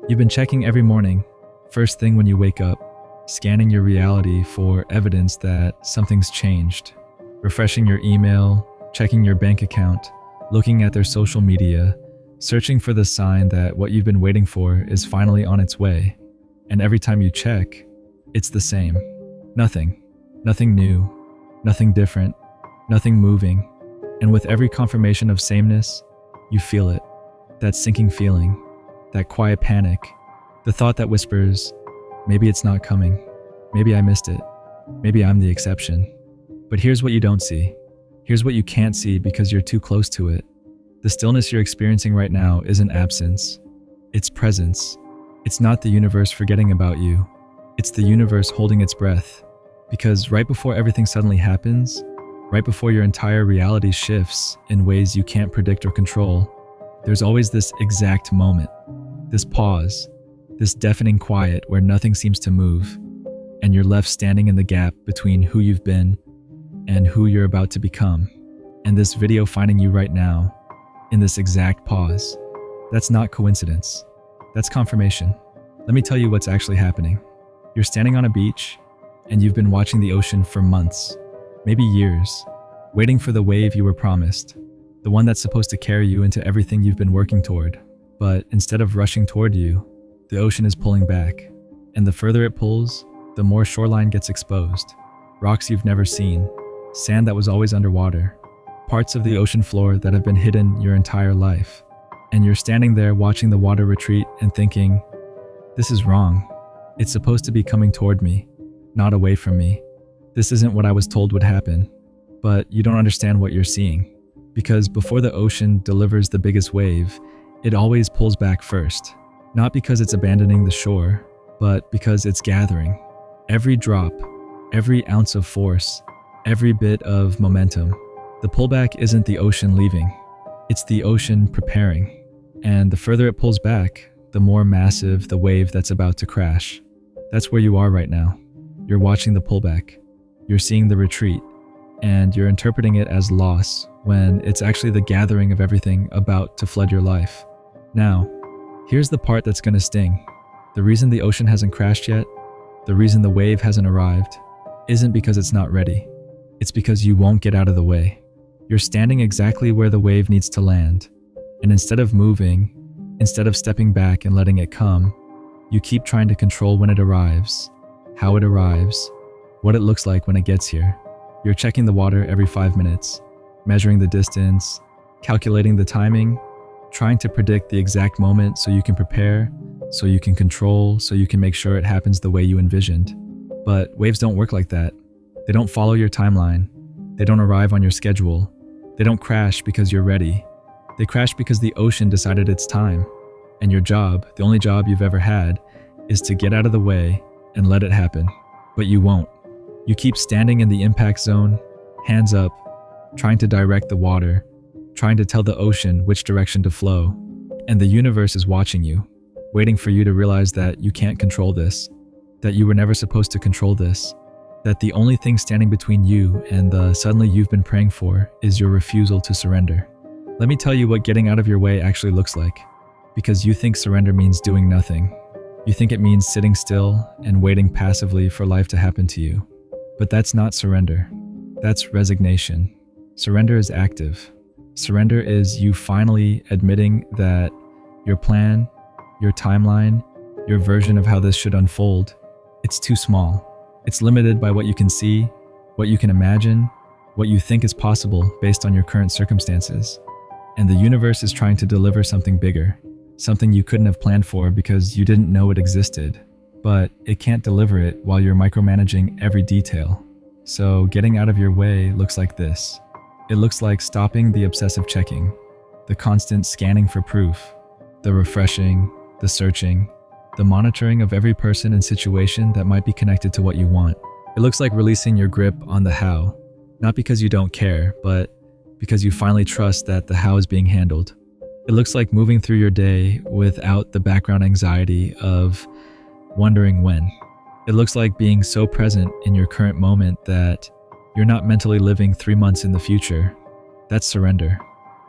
You've been checking every morning, first thing when you wake up, scanning your reality for evidence that something's changed, refreshing your email, checking your bank account, looking at their social media, searching for the sign that what you've been waiting for is finally on its way. And every time you check, it's the same. Nothing. Nothing new. Nothing different. Nothing moving. And with every confirmation of sameness, you feel it. That sinking feeling. That quiet panic. The thought that whispers, maybe it's not coming. Maybe I missed it. Maybe I'm the exception. But here's what you don't see. Here's what you can't see because you're too close to it. The stillness you're experiencing right now isn't absence. It's presence. It's not the universe forgetting about you. It's the universe holding its breath. Because right before everything suddenly happens, right before your entire reality shifts in ways you can't predict or control, there's always this exact moment, this pause, this deafening quiet where nothing seems to move, and you're left standing in the gap between who you've been and who you're about to become. And this video finding you right now, in this exact pause, that's not coincidence. That's confirmation. Let me tell you what's actually happening. You're standing on a beach, and you've been watching the ocean for months, maybe years, waiting for the wave you were promised, the one that's supposed to carry you into everything you've been working toward. But instead of rushing toward you, the ocean is pulling back. And the further it pulls, the more shoreline gets exposed. Rocks you've never seen, sand that was always underwater, parts of the ocean floor that have been hidden your entire life. And you're standing there watching the water retreat and thinking, this is wrong. It's supposed to be coming toward me, not away from me. This isn't what I was told would happen. But you don't understand what you're seeing. Because before the ocean delivers the biggest wave, it always pulls back first. Not because it's abandoning the shore, but because it's gathering. Every drop, every ounce of force, every bit of momentum. The pullback isn't the ocean leaving. It's the ocean preparing. And the further it pulls back, the more massive the wave that's about to crash. That's where you are right now. You're watching the pullback. You're seeing the retreat. And you're interpreting it as loss when it's actually the gathering of everything about to flood your life. Now, here's the part that's gonna sting. The reason the ocean hasn't crashed yet, the reason the wave hasn't arrived, isn't because it's not ready. It's because you won't get out of the way. You're standing exactly where the wave needs to land. And instead of moving, instead of stepping back and letting it come, you keep trying to control when it arrives, how it arrives, what it looks like when it gets here. You're checking the water every 5 minutes, measuring the distance, calculating the timing, trying to predict the exact moment so you can prepare, so you can control, so you can make sure it happens the way you envisioned. But waves don't work like that. They don't follow your timeline. They don't arrive on your schedule. They don't crash because you're ready. They crash because the ocean decided it's time. And your job, the only job you've ever had, is to get out of the way and let it happen. But you won't. You keep standing in the impact zone, hands up, trying to direct the water, trying to tell the ocean which direction to flow. And the universe is watching you, waiting for you to realize that you can't control this, that you were never supposed to control this, that the only thing standing between you and the suddenly you've been praying for is your refusal to surrender. Let me tell you what getting out of your way actually looks like, because you think surrender means doing nothing. You think it means sitting still and waiting passively for life to happen to you. But that's not surrender. That's resignation. Surrender is active. Surrender is you finally admitting that your plan, your timeline, your version of how this should unfold, it's too small. It's limited by what you can see, what you can imagine, what you think is possible based on your current circumstances. And the universe is trying to deliver something bigger, something you couldn't have planned for because you didn't know it existed. But it can't deliver it while you're micromanaging every detail. So getting out of your way looks like this. It looks like stopping the obsessive checking, the constant scanning for proof, the refreshing, the searching, the monitoring of every person and situation that might be connected to what you want. It looks like releasing your grip on the how, not because you don't care, but because you finally trust that the how is being handled. It looks like moving through your day without the background anxiety of wondering when. It looks like being so present in your current moment that you're not mentally living 3 months in the future. That's surrender.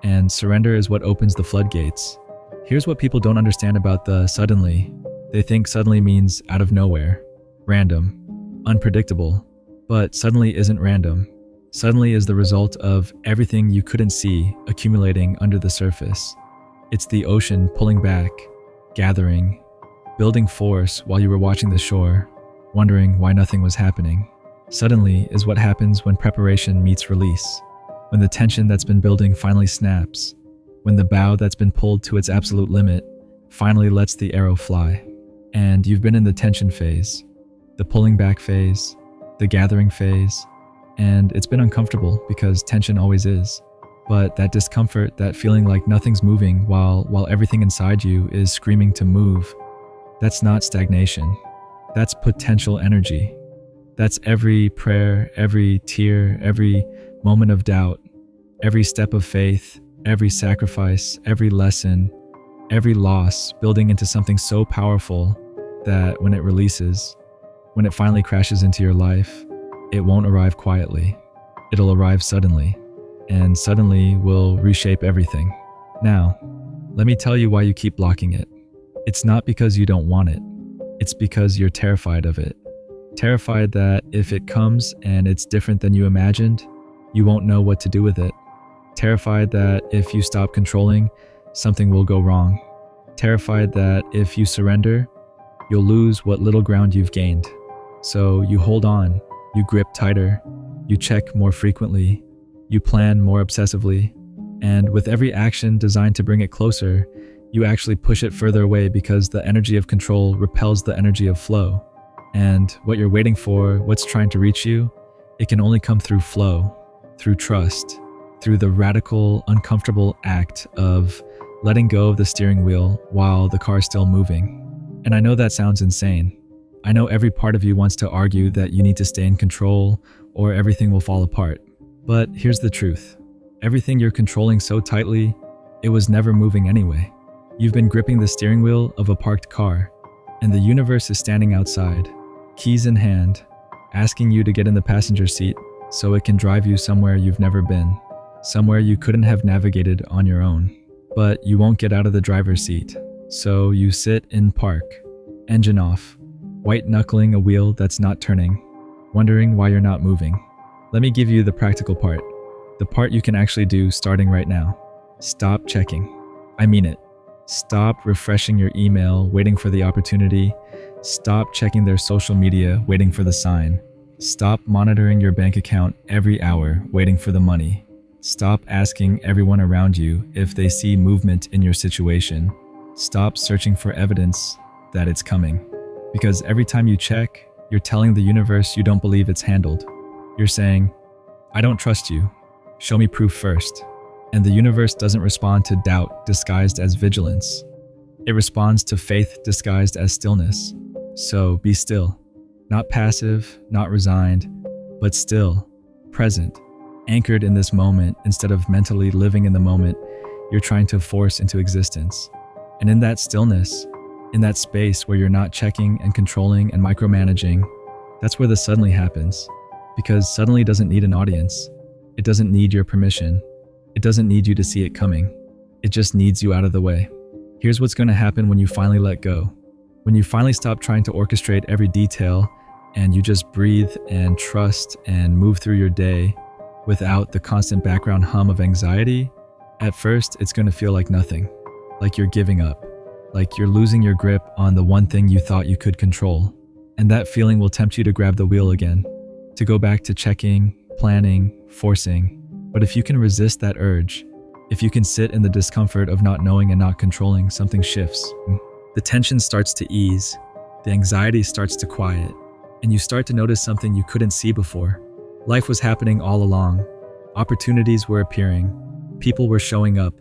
And surrender is what opens the floodgates. Here's what people don't understand about the suddenly. They think suddenly means out of nowhere, random, unpredictable. But suddenly isn't random. Suddenly is the result of everything you couldn't see accumulating under the surface. It's the ocean pulling back, gathering, building force while you were watching the shore, wondering why nothing was happening. Suddenly is what happens when preparation meets release, when the tension that's been building finally snaps, when the bow that's been pulled to its absolute limit finally lets the arrow fly. And you've been in the tension phase, the pulling back phase, the gathering phase, and it's been uncomfortable because tension always is. But that discomfort, that feeling like nothing's moving while everything inside you is screaming to move, that's not stagnation. That's potential energy. That's every prayer, every tear, every moment of doubt, every step of faith, every sacrifice, every lesson, every loss building into something so powerful that when it releases, when it finally crashes into your life, it won't arrive quietly. It'll arrive suddenly, and suddenly will reshape everything. Now, let me tell you why you keep blocking it. It's not because you don't want it. It's because you're terrified of it. Terrified that if it comes and it's different than you imagined, you won't know what to do with it. Terrified that if you stop controlling, something will go wrong. Terrified that if you surrender, you'll lose what little ground you've gained. So you hold on, you grip tighter, you check more frequently, you plan more obsessively, and with every action designed to bring it closer, you actually push it further away because the energy of control repels the energy of flow. And what you're waiting for, what's trying to reach you, it can only come through flow, through trust, through the radical, uncomfortable act of letting go of the steering wheel while the car's still moving. And I know that sounds insane. I know every part of you wants to argue that you need to stay in control or everything will fall apart. But here's the truth. Everything you're controlling so tightly, it was never moving anyway. You've been gripping the steering wheel of a parked car, and the universe is standing outside, keys in hand, asking you to get in the passenger seat so it can drive you somewhere you've never been, somewhere you couldn't have navigated on your own. But you won't get out of the driver's seat, so you sit in park, engine off, white-knuckling a wheel that's not turning, wondering why you're not moving. Let me give you the practical part, the part you can actually do starting right now. Stop checking. I mean it. Stop refreshing your email, waiting for the opportunity. Stop checking their social media, waiting for the sign. Stop monitoring your bank account every hour, waiting for the money. Stop asking everyone around you if they see movement in your situation. Stop searching for evidence that it's coming. Because every time you check, you're telling the universe you don't believe it's handled. You're saying, I don't trust you. Show me proof first. And the universe doesn't respond to doubt disguised as vigilance. It responds to faith disguised as stillness. So be still. Not passive, not resigned, but still, present, anchored in this moment instead of mentally living in the moment you're trying to force into existence. And in that stillness, in that space where you're not checking and controlling and micromanaging, that's where the suddenly happens. Because suddenly doesn't need an audience. It doesn't need your permission. It doesn't need you to see it coming. It just needs you out of the way. Here's what's going to happen when you finally let go. When you finally stop trying to orchestrate every detail and you just breathe and trust and move through your day without the constant background hum of anxiety, at first it's going to feel like nothing, like you're giving up, like you're losing your grip on the one thing you thought you could control. And that feeling will tempt you to grab the wheel again, to go back to checking, planning, forcing. But if you can resist that urge, if you can sit in the discomfort of not knowing and not controlling, something shifts. The tension starts to ease, the anxiety starts to quiet, and you start to notice something you couldn't see before. Life was happening all along. Opportunities were appearing. People were showing up.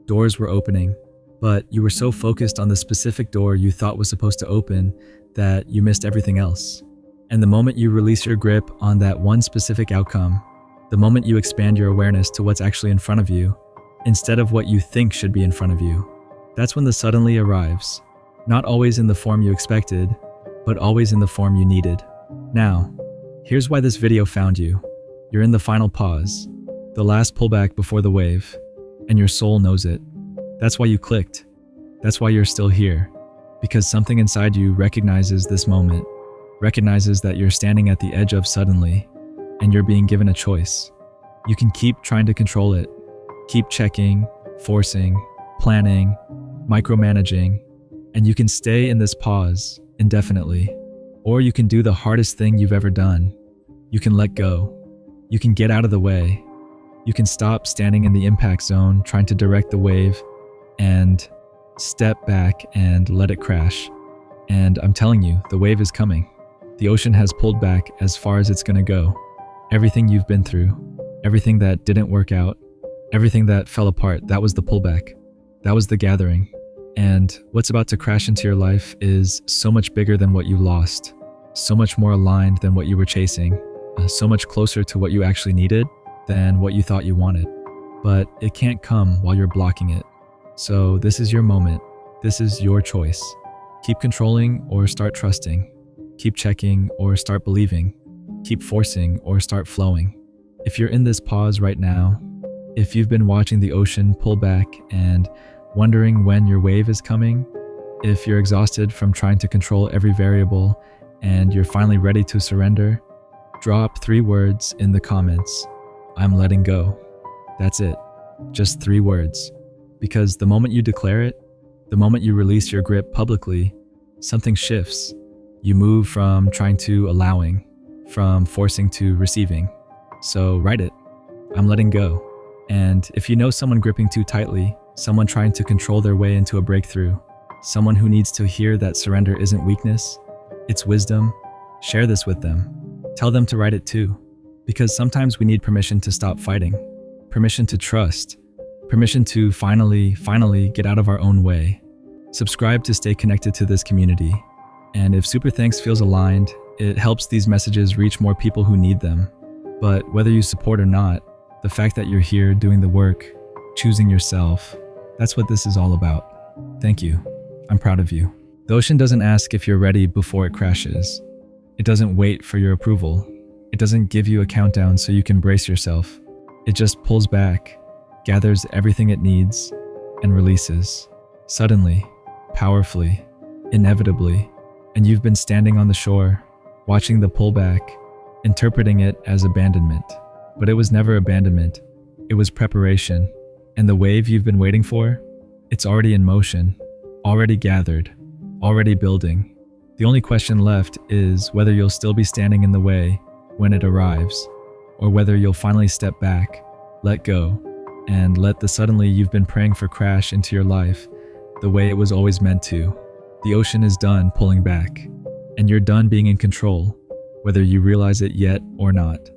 Doors were opening. But you were so focused on the specific door you thought was supposed to open that you missed everything else. And the moment you release your grip on that one specific outcome, the moment you expand your awareness to what's actually in front of you, instead of what you think should be in front of you, that's when the suddenly arrives. Not always in the form you expected, but always in the form you needed. Now, here's why this video found you. You're in the final pause, the last pullback before the wave, and your soul knows it. That's why you clicked. That's why you're still here, because something inside you recognizes this moment, recognizes that you're standing at the edge of suddenly, and you're being given a choice. You can keep trying to control it, keep checking, forcing, planning, micromanaging, and you can stay in this pause indefinitely. Or you can do the hardest thing you've ever done. You can let go. You can get out of the way. You can stop standing in the impact zone trying to direct the wave and step back and let it crash. And I'm telling you, the wave is coming. The ocean has pulled back as far as it's going to go. Everything you've been through, everything that didn't work out, everything that fell apart, that was the pullback. That was the gathering. And what's about to crash into your life is so much bigger than what you lost, so much more aligned than what you were chasing, so much closer to what you actually needed than what you thought you wanted. But it can't come while you're blocking it. So this is your moment. This is your choice. Keep controlling or start trusting. Keep checking or start believing. Keep forcing or start flowing. If you're in this pause right now, if you've been watching the ocean pull back and wondering when your wave is coming, if you're exhausted from trying to control every variable and you're finally ready to surrender, drop 3 words in the comments. I'm letting go. That's it. Just 3 words. Because the moment you declare it, the moment you release your grip publicly, something shifts. You move from trying to allowing, from forcing to receiving. So write it. I'm letting go. And if you know someone gripping too tightly, someone trying to control their way into a breakthrough, someone who needs to hear that surrender isn't weakness, it's wisdom, share this with them. Tell them to write it too. Because sometimes we need permission to stop fighting, permission to trust, permission to finally get out of our own way. Subscribe to stay connected to this community. And if Super Thanks feels aligned, it helps these messages reach more people who need them. But whether you support or not, the fact that you're here doing the work, choosing yourself, that's what this is all about. Thank you. I'm proud of you. The ocean doesn't ask if you're ready before it crashes. It doesn't wait for your approval. It doesn't give you a countdown so you can brace yourself. It just pulls back, gathers everything it needs, and releases. Suddenly, powerfully, inevitably. And you've been standing on the shore, watching the pullback, interpreting it as abandonment. But it was never abandonment. It was preparation. And the wave you've been waiting for? It's already in motion, already gathered, already building. The only question left is whether you'll still be standing in the way when it arrives, or whether you'll finally step back, let go, and let the suddenly you've been praying for crash into your life the way it was always meant to. The ocean is done pulling back, and you're done being in control, whether you realize it yet or not.